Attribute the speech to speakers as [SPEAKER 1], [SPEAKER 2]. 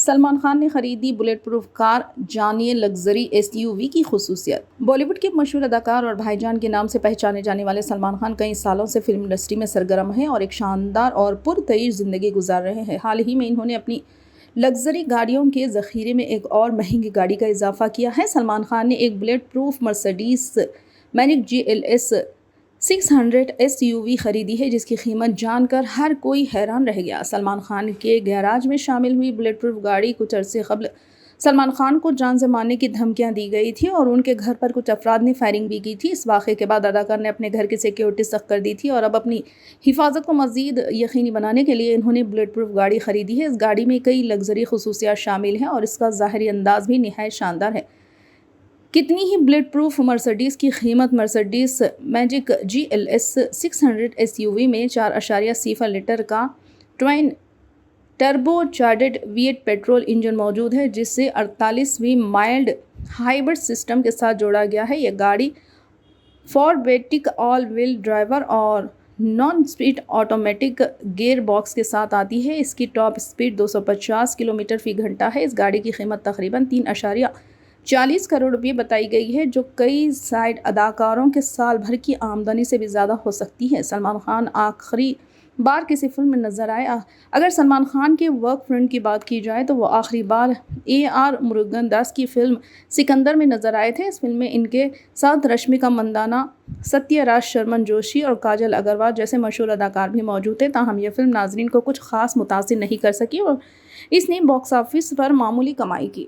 [SPEAKER 1] سلمان خان نے خریدی bullet proof car, جانیے لگژری ایس یو وی کی خصوصیت۔ بالی ووڈ کے مشہور اداکار اور بھائی جان کے نام سے پہچانے جانے والے سلمان خان کئی سالوں سے فلم انڈسٹری میں سرگرم ہیں اور ایک شاندار اور پرتعیش زندگی گزار رہے ہیں۔ حال ہی میں انہوں نے اپنی لگژری گاڑیوں کے ذخیرے میں ایک اور مہنگی گاڑی کا اضافہ کیا ہے۔ سلمان خان نے ایک bullet proof Mercedes Benz GLS 600 SUV خریدی ہے، جس کی قیمت جان کر ہر کوئی حیران رہ گیا۔ سلمان خان کے گیراج میں شامل ہوئی بلیٹ پروف گاڑی کچھ عرصے قبل سلمان خان کو جان سے مارنے کی دھمکیاں دی گئی تھی اور ان کے گھر پر کچھ افراد نے فائرنگ بھی کی تھی۔ اس واقعے کے بعد اداکار نے اپنے گھر کی سیکیورٹی سخت کر دی تھی اور اب اپنی حفاظت کو مزید یقینی بنانے کے لیے انہوں نے بلیٹ پروف گاڑی خریدی ہے۔ اس گاڑی میں کئی لگژری خصوصیات شامل ہیں اور اس کا ظاہری انداز بھی نہایت شاندار ہے۔ کتنی ہی بلیٹ پروف مرسڈیز کی قیمت مرسڈیز بینز GLS 600 SUV میں 4.0 لیٹر کا twin turbo charged V8 petrol engine موجود ہے، جس سے 48ویں مائلڈ ہائبرڈ سسٹم کے ساتھ جوڑا گیا ہے۔ یہ گاڑی 4 آل وہیل ڈرائیو اور naan speed automatic gear box کے ساتھ آتی ہے۔ اس کی ٹاپ اسپیڈ 250 کلومیٹر فی گھنٹہ ہے۔ اس گاڑی کی قیمت تقریباً 3.40 کروڑ روپے بتائی گئی ہے، جو کئی سائیڈ اداکاروں کے سال بھر کی آمدنی سے بھی زیادہ ہو سکتی ہے۔ سلمان خان آخری بار کسی فلم میں نظر آئے؟ اگر سلمان خان کے ورک فرنٹ کی بات کی جائے تو وہ آخری بار AR مرگن داس کی فلم سکندر میں نظر آئے تھے۔ اس فلم میں ان کے ساتھ رشمیکا مندانا، ستیہ راج شرمن جوشی اور کاجل اگروال جیسے مشہور اداکار بھی موجود تھے۔ تاہم یہ فلم ناظرین کو کچھ خاص متاثر نہیں کر سکی اور اس نے باکس آفس پر معمولی کمائی کی۔